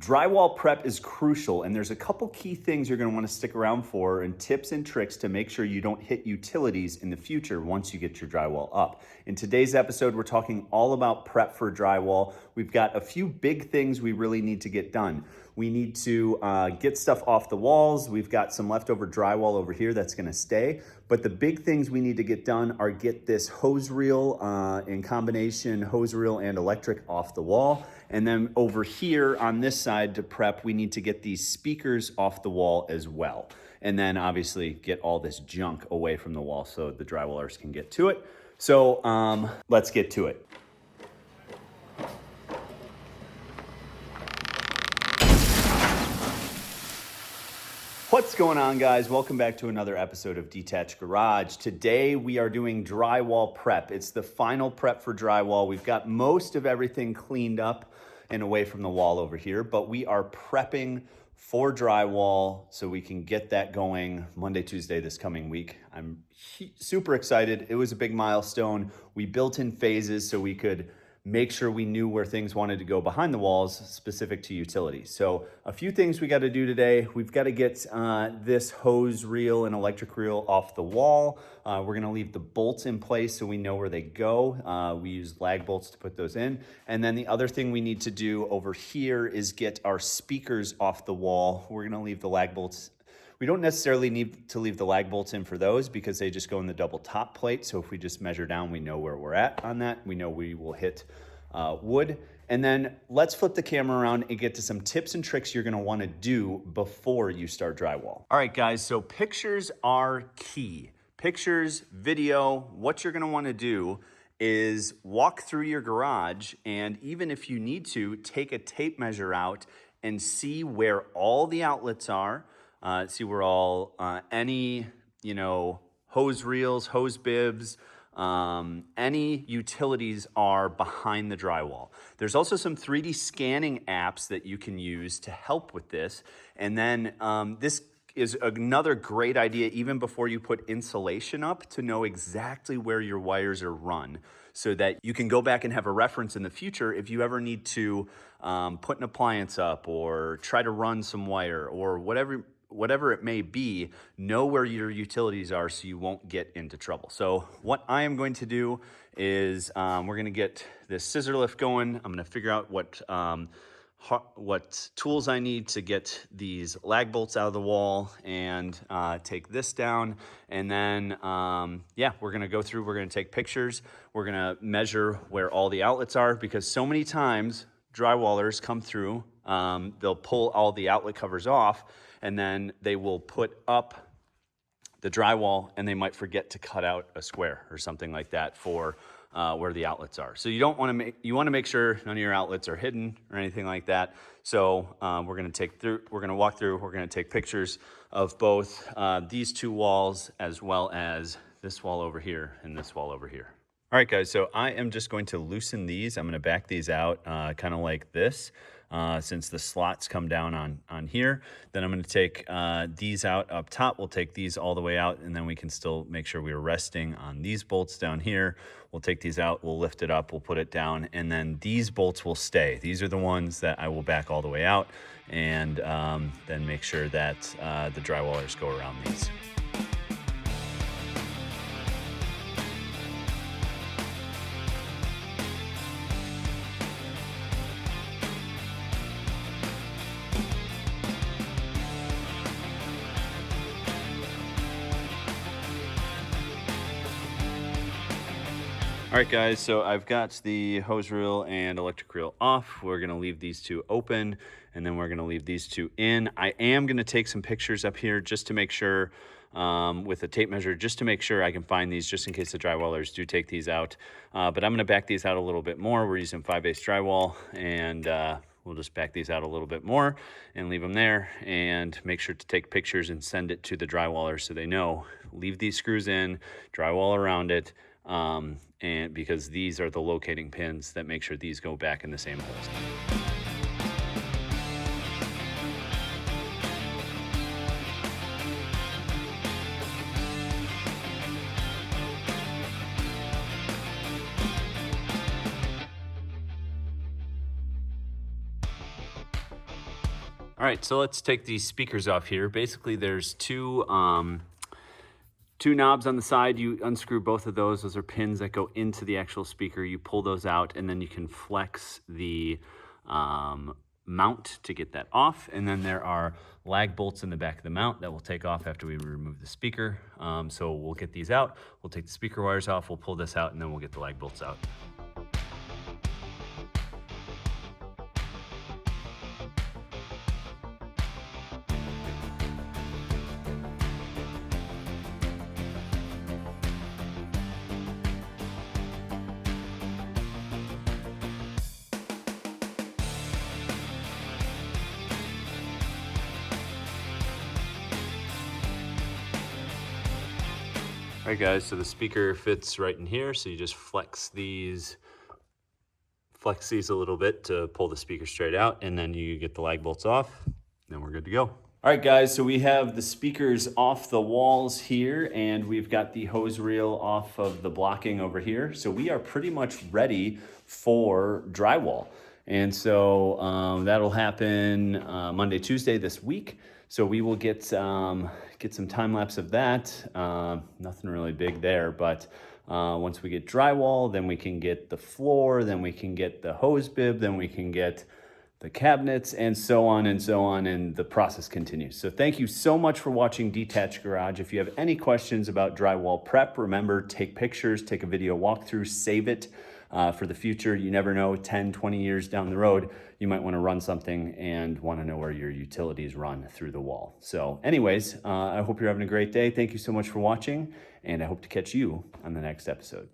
Drywall prep is crucial, and there's a couple key things you're going to want to stick around for and tips and tricks to make sure you don't hit utilities in the future once you get your drywall up. In today's episode, we're talking all about prep for drywall. We've got a few big things we really need to get done. We need to get stuff off the walls. We've got some leftover drywall over here that's going to stay. But the big things we need to get done are get this hose reel in combination, hose reel and electric off the wall. And then over here on this side to prep, we need to get these speakers off the wall as well. And then obviously get all this junk away from the wall so the drywallers can get to it. So let's get to it. What's going on, guys? Welcome back to another episode of Detached Garage. Today we are doing drywall prep. It's the final prep for drywall. We've got most of everything cleaned up and away from the wall over here, but we are prepping for drywall so we can get that going Monday, Tuesday this coming week. I'm super excited. It was a big milestone. We built in phases so we could make sure we knew where things wanted to go behind the walls specific to utilities. So a few things we got to do today. We've got to get this hose reel and electric reel off the wall. We're going to leave the bolts in place so we know where they go. We use lag bolts to put those in. And then the other thing we need to do over here is get our speakers off the wall. We're going to leave the lag bolts. We don't necessarily need to leave the lag bolts in for those because they just go in the double top plate. So if we just measure down, we know where we're at on that. We know we will hit wood. And then let's flip the camera around and get to some tips and tricks you're gonna wanna do before you start drywall. All right, guys, so pictures are key. Pictures, video, what you're gonna wanna do is walk through your garage, and even if you need to, take a tape measure out and see where all the outlets are. See where all any hose reels, hose bibs, any utilities are behind the drywall. There's also some 3D scanning apps that you can use to help with this. And then this is another great idea even before you put insulation up, to know exactly where your wires are run so that you can go back and have a reference in the future if you ever need to put an appliance up or try to run some wire or whatever it may be. Know where your utilities are so you won't get into trouble. So what I am going to do is we're going to get this scissor lift going. I'm going to figure out what tools I need to get these lag bolts out of the wall and take this down. And then, we're going to go through, we're going to take pictures. We're going to measure where all the outlets are, because so many times drywallers come through, they'll pull all the outlet covers off, and then they will put up the drywall and they might forget to cut out a square or something like that for where the outlets are. So you want to make sure none of your outlets are hidden or anything like that. So we're going to walk through, we're going to take pictures of both these two walls as well as this wall over here and this wall over here. All right, guys, so I am just going to loosen these. I'm going to back these out kind of like this. Since the slots come down on here. Then I'm going to take these out up top. We'll take these all the way out, and then we can still make sure we're resting on these bolts down here. We'll take these out, we'll lift it up, we'll put it down, and then these bolts will stay. These are the ones that I will back all the way out, and then make sure that the drywallers go around these. All right, guys, so I've got the hose reel and electric reel off. We're going to leave these two open, and then we're going to leave these two in. I am going to take some pictures up here just to make sure, with a tape measure, just to make sure I can find these, just in case the drywallers do take these out. But I'm going to back these out a little bit more. We're using 5/8 drywall, and we'll just back these out a little bit more and leave them there, and make sure to take pictures and send it to the drywallers so they know, leave these screws in, drywall around it, and because these are the locating pins that make sure these go back in the same holes. All right, so let's take these speakers off here. Basically, there's two knobs on the side. You unscrew both of those. Those are pins that go into the actual speaker. You pull those out, and then you can flex the mount to get that off. And then there are lag bolts in the back of the mount that will take off after we remove the speaker. So we'll get these out. We'll take the speaker wires off. We'll pull this out, and then we'll get the lag bolts out. All right, guys, so the speaker fits right in here. So you just flex these a little bit to pull the speaker straight out, and then you get the lag bolts off, then we're good to go. All right, guys, so we have the speakers off the walls here, and we've got the hose reel off of the blocking over here. So we are pretty much ready for drywall. And so that'll happen Monday, Tuesday this week. So we will get some time lapse of that. Nothing really big there, but once we get drywall, then we can get the floor, then we can get the hose bib, then we can get the cabinets, and so on, and the process continues. So thank you so much for watching Detached Garage. If you have any questions about drywall prep, remember, take pictures, take a video walkthrough, save it for the future. You never know, 10, 20 years down the road, you might want to run something and want to know where your utilities run through the wall. So anyways, I hope you're having a great day. Thank you so much for watching, and I hope to catch you on the next episode.